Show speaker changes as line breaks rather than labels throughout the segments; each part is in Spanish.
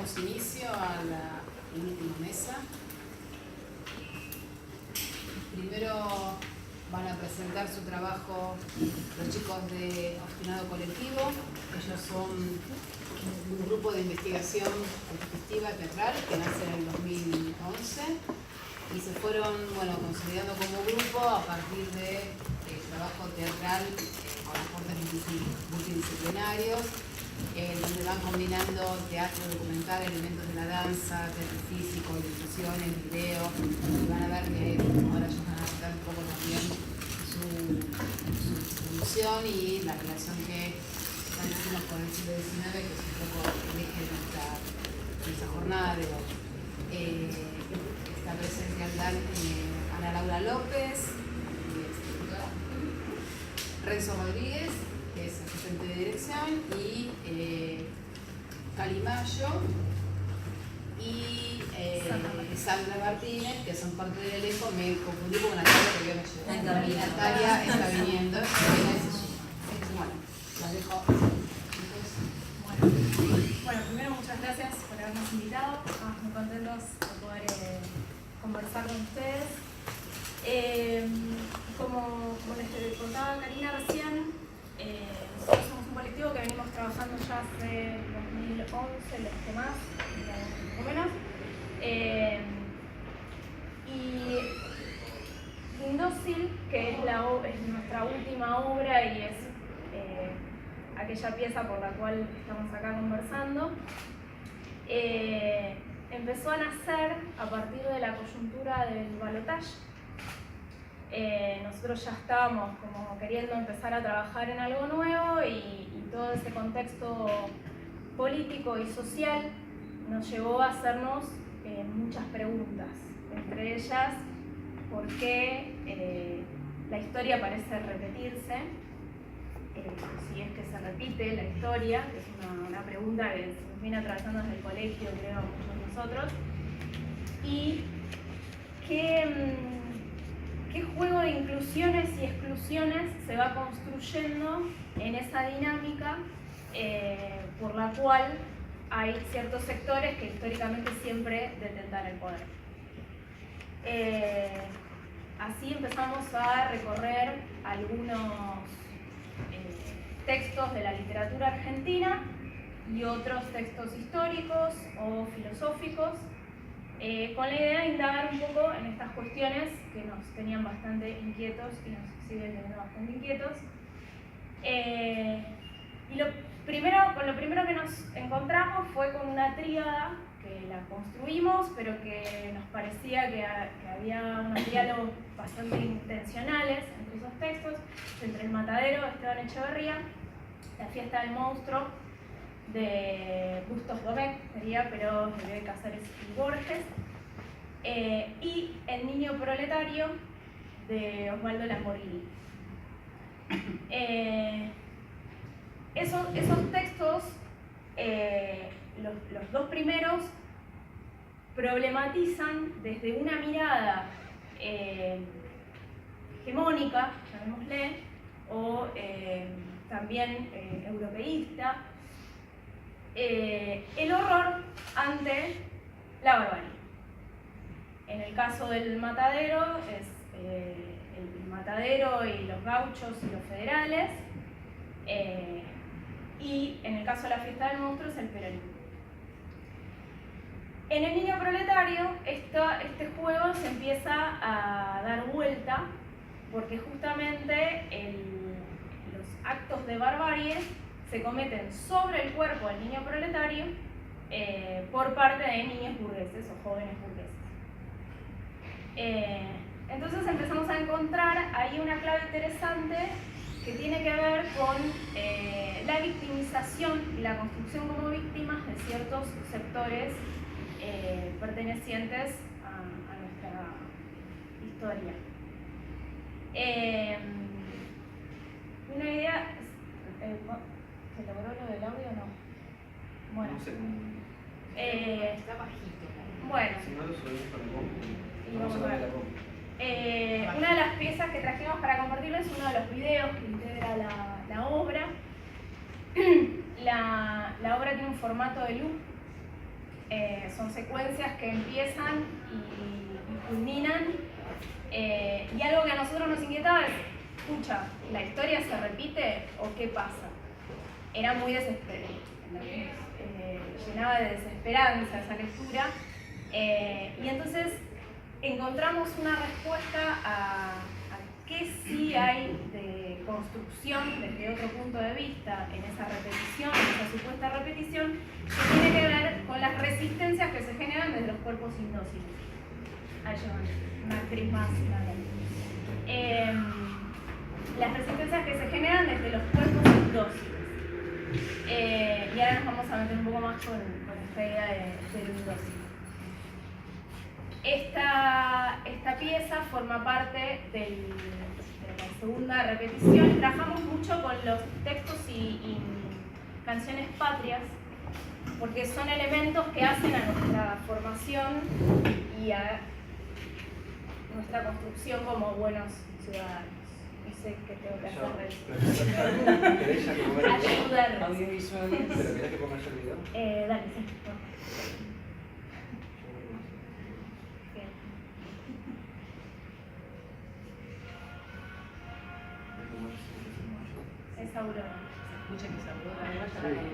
damos inicio a la última mesa. Primero van a presentar su trabajo los chicos de Obstinado Colectivo. Ellos son un grupo de investigación artística teatral que nace en el 2011 y se fueron consolidando como grupo a partir de trabajo teatral con aportes multidisciplinarios, donde van combinando teatro documental, elementos de la danza, teatro físico, ilustraciones, video, y van a ver que ahora ellos van a contar un poco también su evolución y la relación que hicimos con el siglo XIX, que es un poco el eje de nuestra jornada de hoy. Está presente Ana Laura López, Renzo Rodríguez, que es asistente de dirección, y Cali Mayo y Sandra Martínez, que son parte del elenco. Me confundí con Natalia, que yo no llevo. Natalia está viniendo. Bueno, la dejo.
Bueno, primero muchas gracias por habernos invitado. Estamos muy contentos de poder conversar con ustedes. Como les contaba Karina recién, nosotros somos un colectivo que venimos trabajando ya hace 2011, los que más, un poco menos. Y Indócil, que es nuestra última obra y es aquella pieza por la cual estamos acá conversando, empezó a nacer a partir de la coyuntura del balotaje. Nosotros ya estábamos como queriendo empezar a trabajar en algo nuevo y todo ese contexto político y social nos llevó a hacernos muchas preguntas, entre ellas por qué la historia parece repetirse, si es que se repite la historia, que es una pregunta que nos viene atravesando desde el colegio, creo, a muchos de nosotros, y qué juego de inclusiones y exclusiones se va construyendo en esa dinámica por la cual hay ciertos sectores que históricamente siempre detentan el poder. Así empezamos a recorrer algunos textos de la literatura argentina y otros textos históricos o filosóficos, con la idea de indagar un poco en estas cuestiones que nos tenían bastante inquietos y nos siguen teniendo bastante inquietos. Y lo primero que nos encontramos fue con una tríada que la construimos, pero que nos parecía que había unos diálogos bastante intencionales entre esos textos, entre El Matadero de Esteban Echeverría, La Fiesta del Monstruo de Bustos Domecq, sería, pero de Bioy Casares y Borges, y El Niño Proletario de Osvaldo Lamborghini. Esos textos, los dos primeros, problematizan desde una mirada hegemónica, llamémosle, o también europeísta, el horror ante la barbarie. En el caso del Matadero es el Matadero y los gauchos y los federales, y en el caso de La Fiesta del Monstruo es el peronismo. En El Niño Proletario este juego se empieza a dar vuelta porque justamente los actos de barbarie se cometen sobre el cuerpo del niño proletario por parte de niños burgueses o jóvenes burgueses. Entonces empezamos a encontrar ahí una clave interesante que tiene que ver con la victimización y la construcción como víctimas de ciertos sectores pertenecientes a nuestra historia. Una idea, ¿se logró lo del audio o no? Bueno,
no sé.
Está bajito.
Bueno,
Si no lo subimos con el
y
vamos
vamos
a
a
ver
ver.
la bomba.
Una de las piezas que trajimos para compartirles es uno de los videos que integra la obra. La obra tiene un formato de loop son secuencias que empiezan y culminan. Y algo que a nosotros nos inquietaba es, escucha, ¿la historia se repite o qué pasa? Era muy desesperante, llenaba de desesperanza esa lectura. Y entonces encontramos una respuesta a qué sí hay de construcción desde otro punto de vista en esa repetición, en esa supuesta repetición, que tiene que ver con las resistencias que se generan desde los cuerpos indóciles. Ahí llevan una actriz más grande. Las resistencias que se generan desde los cuerpos indóciles. Y ahora nos vamos a meter un poco más con esta idea del indócil. Esta pieza forma parte de la segunda repetición. Trabajamos mucho con los textos y canciones patrias, porque son elementos que hacen a nuestra formación y a nuestra construcción como buenos ciudadanos. No sé qué tengo que hacer.
¿Queréis que ponga el video?
Ayudarles.
Audiovisuales, pero ¿queréis que pongas el video?
Dale, sí. Por favor. Bien. Es Aurora.
Se escucha que es Aurora, además ya la conoce.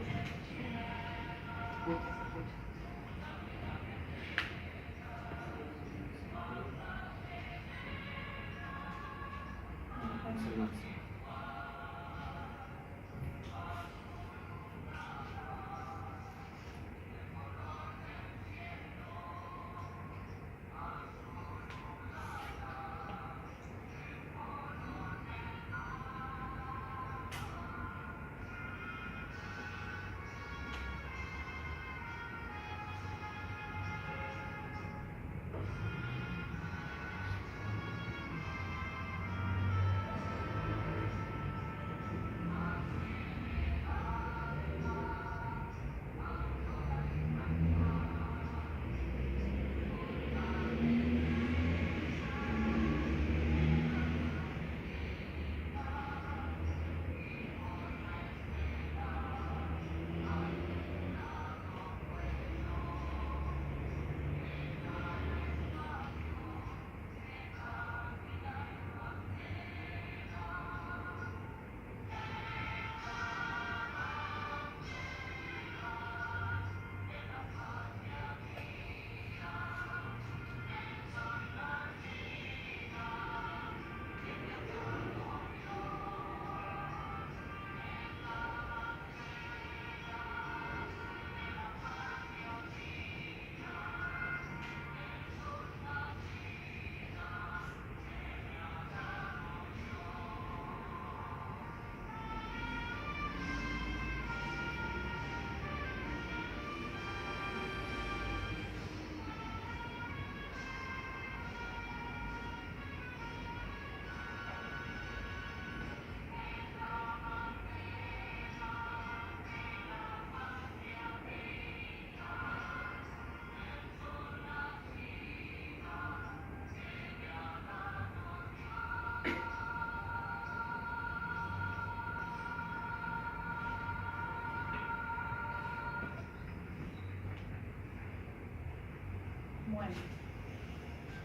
Bueno,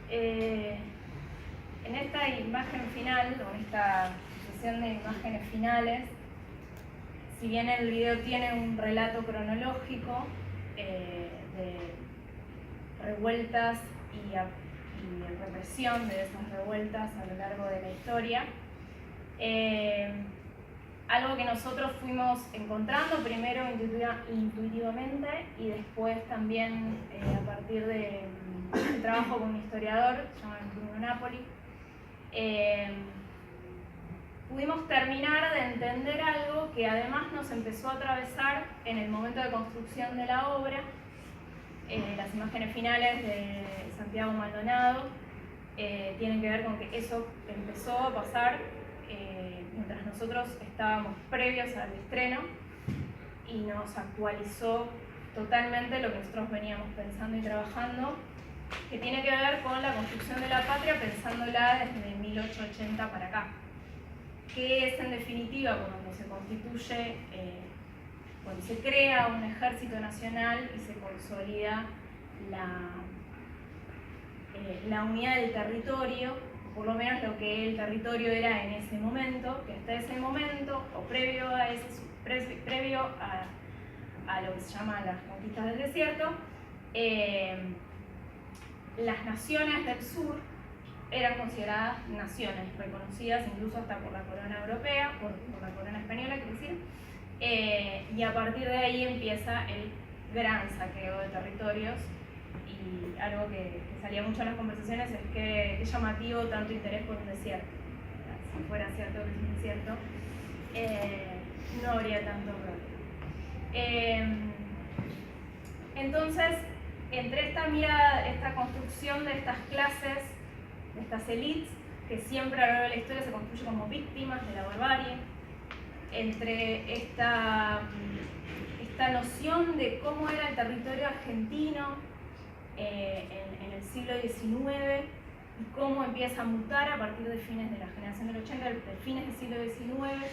en esta imagen final, o en esta sucesión de imágenes finales, si bien el video tiene un relato cronológico de revueltas y represión de esas revueltas a lo largo de la historia, algo que nosotros fuimos encontrando primero intuitivamente y después también a partir del trabajo con un historiador llamado Bruno Napoli, pudimos terminar de entender algo que además nos empezó a atravesar en el momento de construcción de la obra. Las imágenes finales de Santiago Maldonado tienen que ver con que eso empezó a pasar mientras nosotros estábamos previos al estreno y nos actualizó totalmente lo que nosotros veníamos pensando y trabajando, que tiene que ver con la construcción de la patria pensándola desde 1880 para acá, que es en definitiva cuando se constituye cuando se crea un ejército nacional y se consolida la unidad del territorio, por lo menos lo que el territorio era en ese momento, que hasta ese momento, o previo a lo que se llama las conquistas del desierto, las naciones del sur eran consideradas naciones, reconocidas incluso hasta por la corona europea, por la corona española, quiero decir, y a partir de ahí empieza el gran saqueo de territorios. Y algo que salía mucho en las conversaciones es que es llamativo tanto interés por un desierto. Si fuera cierto que es un desierto, no habría tanto problema. Entonces, entre esta mirada, esta construcción de estas clases, de estas élites, que siempre a lo largo de la historia se construye como víctimas de la barbarie, entre esta noción de cómo era el territorio argentino en el siglo XIX y cómo empieza a mutar a partir de fines de la generación del 80, de fines del siglo XIX,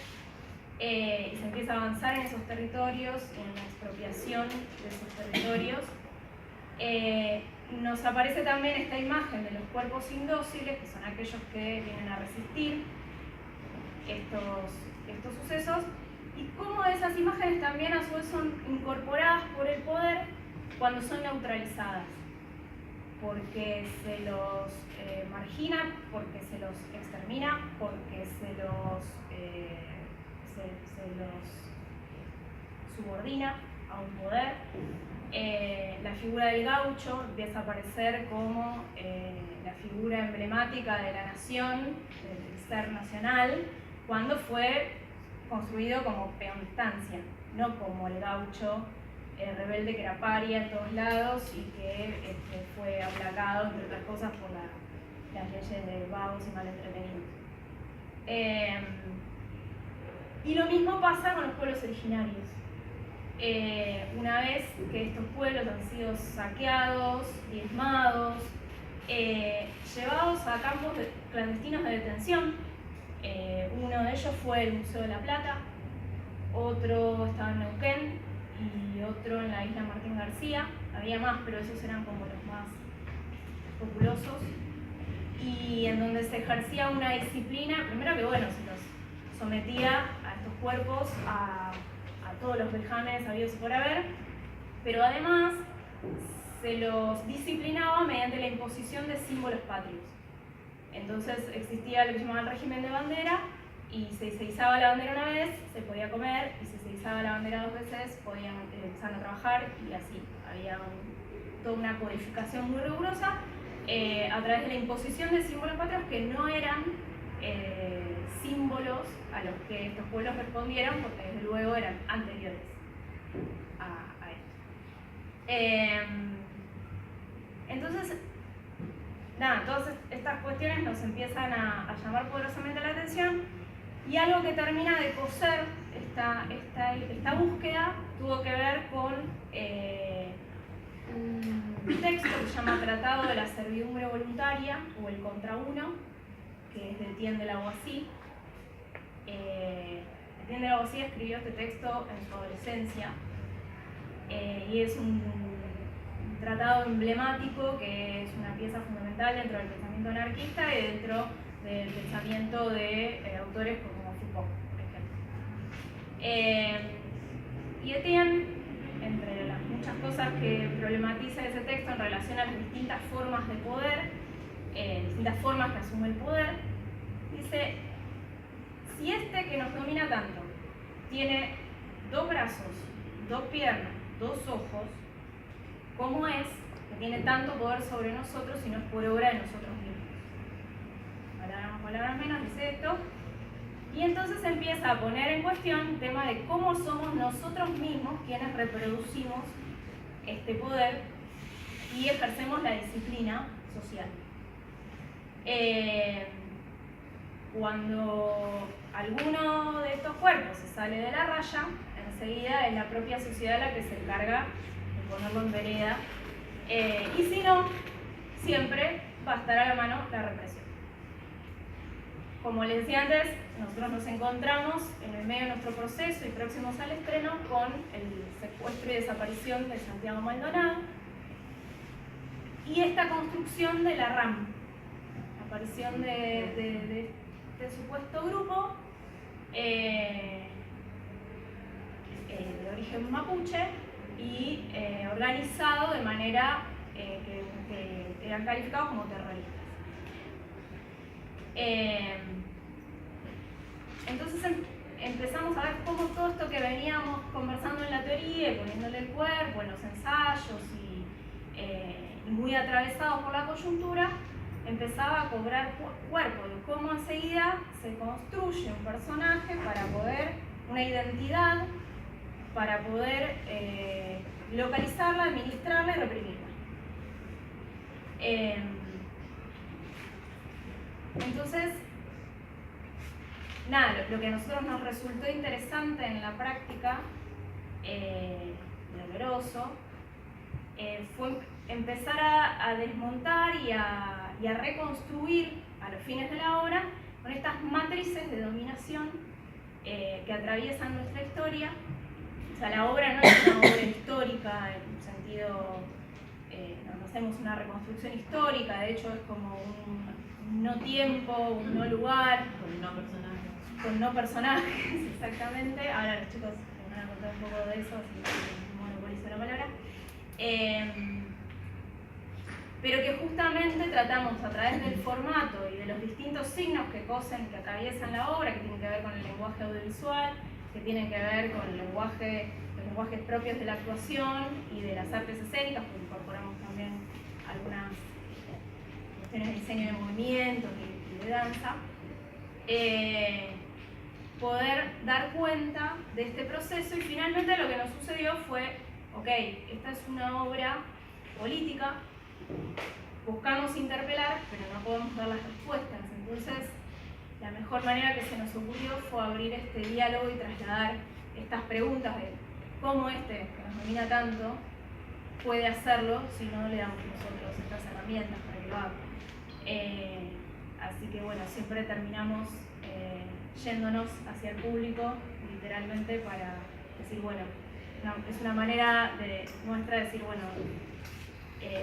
y se empieza a avanzar en esos territorios, en la expropiación de esos territorios. Nos aparece también esta imagen de los cuerpos indóciles, que son aquellos que vienen a resistir estos sucesos, y cómo esas imágenes también a su vez son incorporadas por el poder cuando son neutralizadas, porque se los margina, porque se los extermina, porque se los subordina a un poder. La figura del gaucho empieza a aparecer como la figura emblemática de la nación, del ser nacional, cuando fue construido como peón de estancia, no como el gaucho rebelde que era paria en todos lados y que fue aplacado, entre otras cosas, por las leyes de vagos y mal entretenidos. Y lo mismo pasa con los pueblos originarios. Una vez que estos pueblos han sido saqueados, diezmados, llevados a campos clandestinos de detención, uno de ellos fue el Museo de la Plata, otro estaba en Neuquén y otro en la isla Martín García. Había más, pero esos eran como los más populosos, y en donde se ejercía una disciplina, primero que bueno, se los sometía a estos cuerpos a todos los vejámenes habidos y por haber, pero además se los disciplinaba mediante la imposición de símbolos patrios. Entonces existía lo que se llamaba el régimen de bandera, y si se izaba la bandera una vez, se podía comer, y si se izaba la bandera dos veces, podían empezar a trabajar, y así. Había toda una codificación muy rigurosa a través de la imposición de símbolos patrios que no eran símbolos a los que estos pueblos respondieron, porque desde luego eran anteriores a esto. Entonces, nada, todas estas cuestiones nos empiezan a llamar poderosamente la atención, y algo que termina de coser esta búsqueda tuvo que ver con un texto que se llama Tratado de la Servidumbre Voluntaria, o el Contra Uno, que es de Etienne de la Boissy. Etienne de la Boissy escribió este texto en su adolescencia, y es un tratado emblemático que es una pieza fundamental dentro del pensamiento anarquista y dentro del pensamiento de autores como Foucault, por ejemplo. Y Etienne, entre las muchas cosas que problematiza ese texto en relación a las distintas formas de poder, distintas formas que asume el poder, dice: si este que nos domina tanto tiene dos brazos, dos piernas, dos ojos, ¿cómo es que tiene tanto poder sobre nosotros si no es por obra de nosotros mismos? Palabras más, palabras menos, dice esto. Y entonces empieza a poner en cuestión el tema de cómo somos nosotros mismos quienes reproducimos este poder y ejercemos la disciplina social. Cuando alguno de estos cuerpos se sale de la raya, enseguida es la propia sociedad la que se encarga de ponerlo en vereda, y si no, siempre va a estar a la mano la represión. como les decía antes, nosotros nos encontramos en el medio de nuestro proceso y próximos al estreno con el secuestro y desaparición de Santiago Maldonado y esta construcción de la RAM, la aparición de este supuesto grupo de origen mapuche y organizado de manera que eran calificados como terroristas. Entonces empezamos a ver cómo todo esto que veníamos conversando en la teoría y poniéndole el cuerpo en los ensayos y muy atravesados por la coyuntura, empezaba a cobrar cuerpo de cómo enseguida se construye un personaje para poder, una identidad, para poder localizarla, administrarla y reprimirla. Entonces, nada, lo que a nosotros nos resultó interesante en la práctica, doloroso, fue empezar a desmontar y a reconstruir a los fines de la obra con estas matrices de dominación que atraviesan nuestra historia. O sea, la obra no es una obra histórica en un sentido, no hacemos una reconstrucción histórica, de hecho es como un no tiempo, un no lugar.
Con no personajes.
Con no personajes, exactamente. Ahora los chicos me van a contar un poco de eso, así que monopolizo la palabra. Pero que justamente tratamos a través del formato y de los distintos signos que cosen, que atraviesan la obra, que tienen que ver con el lenguaje audiovisual, que tienen que ver con los lenguajes propios de la actuación y de las artes escénicas, porque incorporamos también algunas cuestiones de diseño de movimientos y de danza, poder dar cuenta de este proceso y finalmente lo que nos sucedió fue, ok, esta es una obra política, buscamos interpelar, pero no podemos dar las respuestas, entonces la mejor manera que se nos ocurrió fue abrir este diálogo y trasladar estas preguntas de cómo que nos domina tanto, puede hacerlo si no le damos nosotros estas herramientas para que lo haga. Así que bueno, siempre terminamos yéndonos hacia el público, literalmente, para decir, bueno, es una manera nuestra de decir, bueno,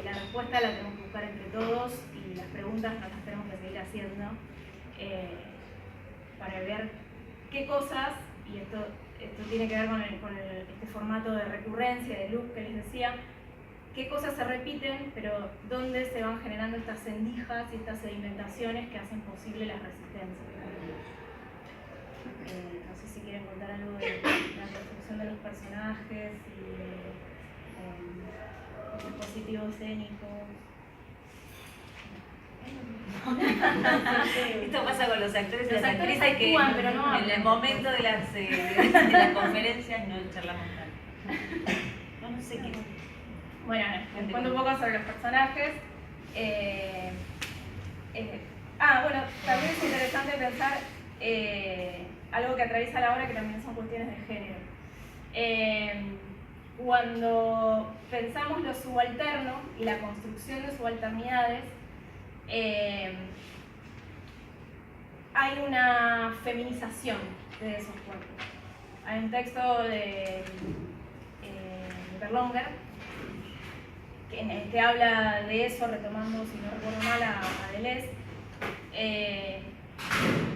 la respuesta la tenemos que buscar entre todos y las preguntas nos las tenemos que seguir haciendo para ver qué cosas, y esto tiene que ver con este formato de recurrencia, de loop que les decía, qué cosas se repiten, pero dónde se van generando estas endijas y estas sedimentaciones que hacen posible las resistencias. No sé si quieren contar algo de la construcción de los personajes y el dispositivo escénico.
Esto pasa con los actores y
Los
las
actores
actrices que
actúan, pero no
en el
hablan.
momento de las conferencias no charlamos tanto. No sé qué.
Bueno, les cuento un poco sobre los personajes. Bueno, también es interesante pensar algo que atraviesa la obra, que también son cuestiones de género. Cuando pensamos lo subalterno y la construcción de subalternidades, hay una feminización de esos cuerpos. Hay un texto de Berlonger en el que habla de eso, retomando, si no recuerdo mal, a Deleuze,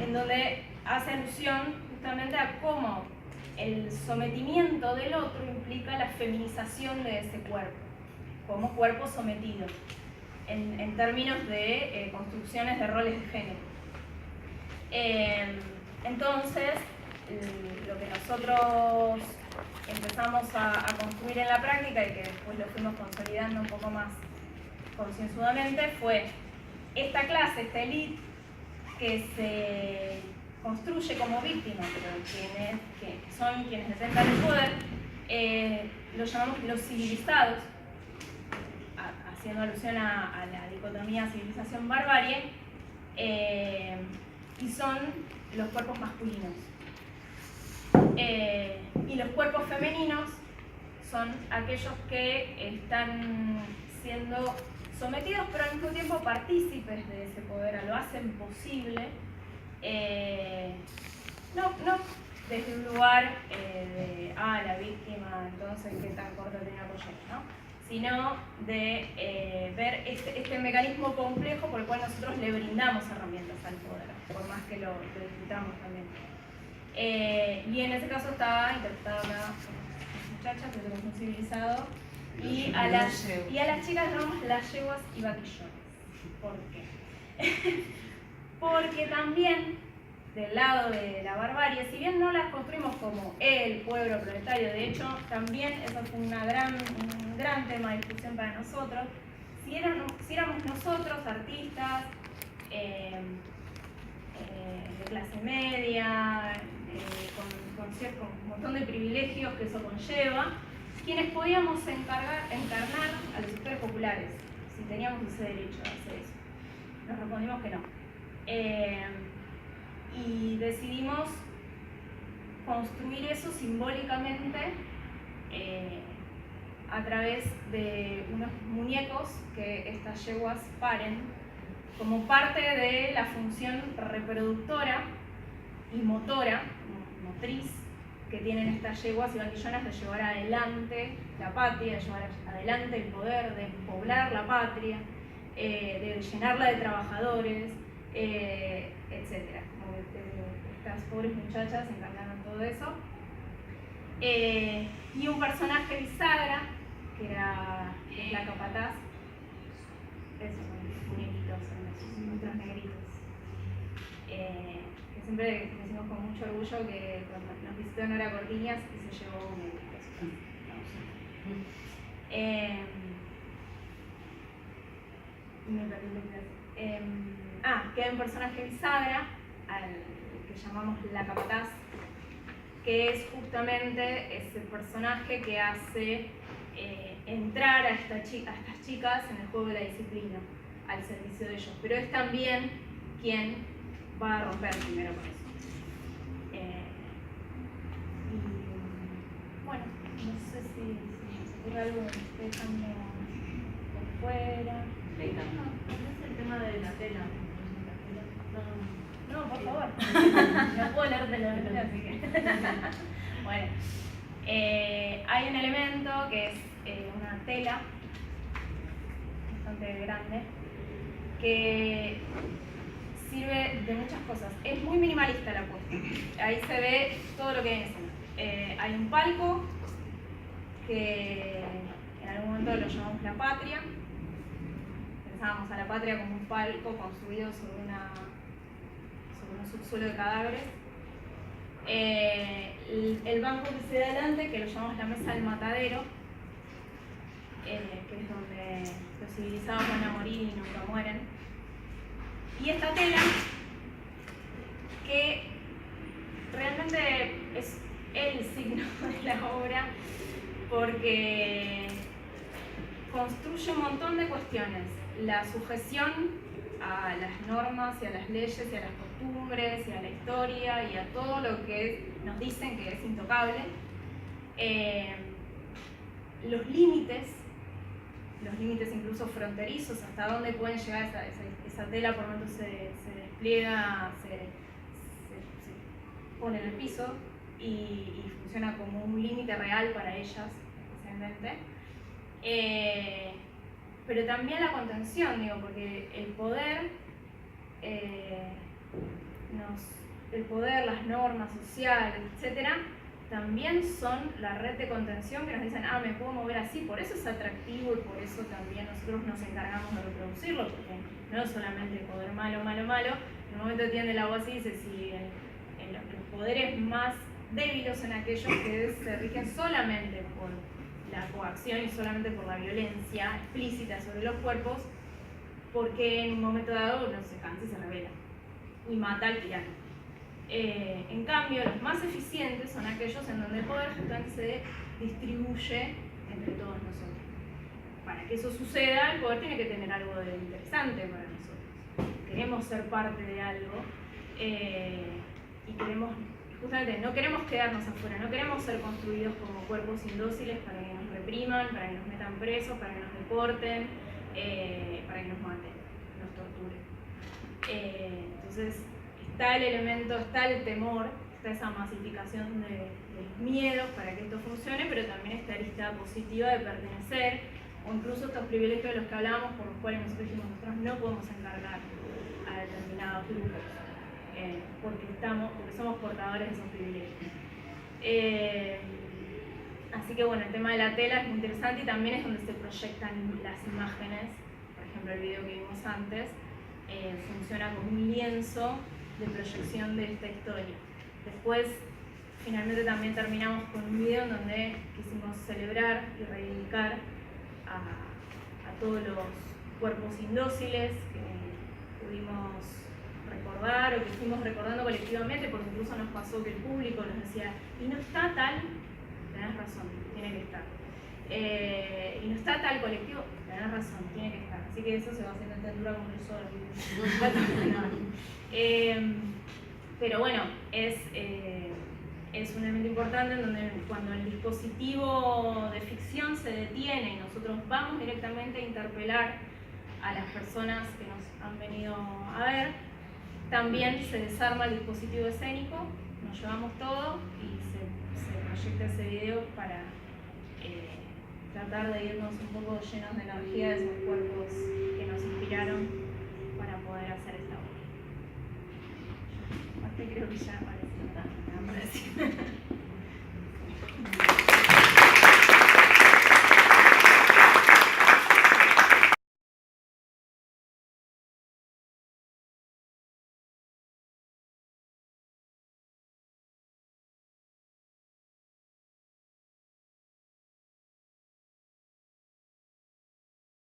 en donde hace alusión justamente a cómo el sometimiento del otro implica la feminización de ese cuerpo, como cuerpo sometido, en términos de construcciones de roles de género. Entonces, lo que nosotros empezamos a construir en la práctica y que después lo fuimos consolidando un poco más concienzudamente fue esta clase, esta élite que se construye como víctima, pero que son quienes detentan el poder, los llamamos los civilizados, haciendo alusión a la dicotomía civilización-barbarie, y son los cuerpos masculinos. Y los cuerpos femeninos son aquellos que están siendo sometidos, pero al mismo tiempo partícipes de ese poder, lo hacen posible No desde un lugar de, la víctima, entonces qué tan corto tenía Coyet, ¿no? Sino de ver este mecanismo complejo por el cual nosotros le brindamos herramientas al poder, por más que lo disfrutamos también. Y en ese caso estaba interpretada una muchacha que es un civilizado, y a las chicas llamamos las yeguas y vaquillones. ¿Por qué? Porque también del lado de la barbarie, si bien no las construimos como el pueblo proletario, de hecho también eso fue un gran tema de discusión para nosotros, si éramos nosotros artistas de clase media, con un montón de privilegios que eso conlleva, quienes podíamos encarnar a los sectores populares, si teníamos ese derecho a hacer eso. Nos respondimos que no. Y decidimos construir eso simbólicamente a través de unos muñecos que estas yeguas paren como parte de la función reproductora y motriz que tienen estas yeguas y vaquillonas de llevar adelante la patria, de llevar adelante el poder, de poblar la patria, de llenarla de trabajadores, etc. Como estas pobres muchachas se encargaron de todo eso. Y un personaje bisagra, que es la capataz. Esos son muñequitos, son nuestros negritos. Que siempre decimos con mucho orgullo que cuando nos visitó Nora Cortiñas y se llevó un negrito. Que hay un personaje bisagra, al que llamamos la capataz, que es justamente ese personaje que hace entrar a estas chicas en el juego de la disciplina, al servicio de ellos, pero es también quien va a romper primero con eso. Y bueno, no sé si se ocurre algo que esté dejando por fuera.
¿Cuál es el tema de la tela?
No, por favor. No puedo leerte la letra, así que. Bueno, hay un elemento que es una tela bastante grande que sirve de muchas cosas. Es muy minimalista la puesta. Ahí se ve todo lo que hay en escena. Hay un palco que en algún momento lo llamamos la patria. Pensábamos a la patria como un palco construido sobre un subsuelo de cadáveres. El banco que se da adelante, que lo llamamos la mesa del matadero, que es donde los civilizados van a morir y nunca mueren. Y esta tela, que realmente es el signo de la obra, porque construye un montón de cuestiones. La sujeción a las normas y a las leyes y a las costumbres y a la historia y a todo lo que nos dicen que es intocable. Los límites incluso fronterizos, hasta dónde pueden llegar esa tela, por lo tanto se despliega, se pone en el piso y funciona como un límite real para ellas, especialmente. Pero también la contención, porque el poder, las normas sociales, etcétera, también son la red de contención que nos dicen, me puedo mover así, por eso es atractivo y por eso también nosotros nos encargamos de reproducirlo, porque no es solamente poder malo. En un momento tiende la voz y dice, si los poderes más débiles son aquellos que se rigen solamente por la coacción y solamente por la violencia explícita sobre los cuerpos, porque en un momento dado uno se cansa y se revela y mata al tirano. En cambio, los más eficientes son aquellos en donde el poder justamente se distribuye entre todos nosotros. Para que eso suceda, el poder tiene que tener algo de interesante para nosotros. Queremos ser parte de algo y queremos, justamente, no queremos quedarnos afuera, no queremos ser construidos como cuerpos indóciles para que nos repriman, para que nos metan presos, para que nos deporten, para que nos maten, nos torturen. Entonces, está el elemento, está el temor, está esa masificación de los miedos para que esto funcione, pero también está la lista positiva de pertenecer, o incluso estos privilegios de los que hablábamos, por los cuales nosotros dijimos, nosotros no podemos encargar a determinados grupos, porque somos portadores de esos privilegios. Así que bueno, el tema de la tela es muy interesante y también es donde se proyectan las imágenes. Por ejemplo, el video que vimos antes funciona como un lienzo de proyección de esta historia. Después, finalmente también terminamos con un video en donde quisimos celebrar y reivindicar a todos los cuerpos indóciles que pudimos recordar o que fuimos recordando colectivamente, porque incluso nos pasó que el público nos decía, y no está tal, tenés razón, tiene que estar. Y no está tal colectivo, tenés razón, tiene que estar. Así que eso se va haciendo en tendura como el sol. Pero bueno, es un elemento importante en donde cuando el dispositivo de ficción se detiene y nosotros vamos directamente a interpelar a las personas que nos han venido a ver, también se desarma el dispositivo escénico, nos llevamos todo y se proyecta ese video para tratar de irnos un poco llenos de energía de esos cuerpos que nos inspiraron para poder hacer esta obra. Creo que ya parece.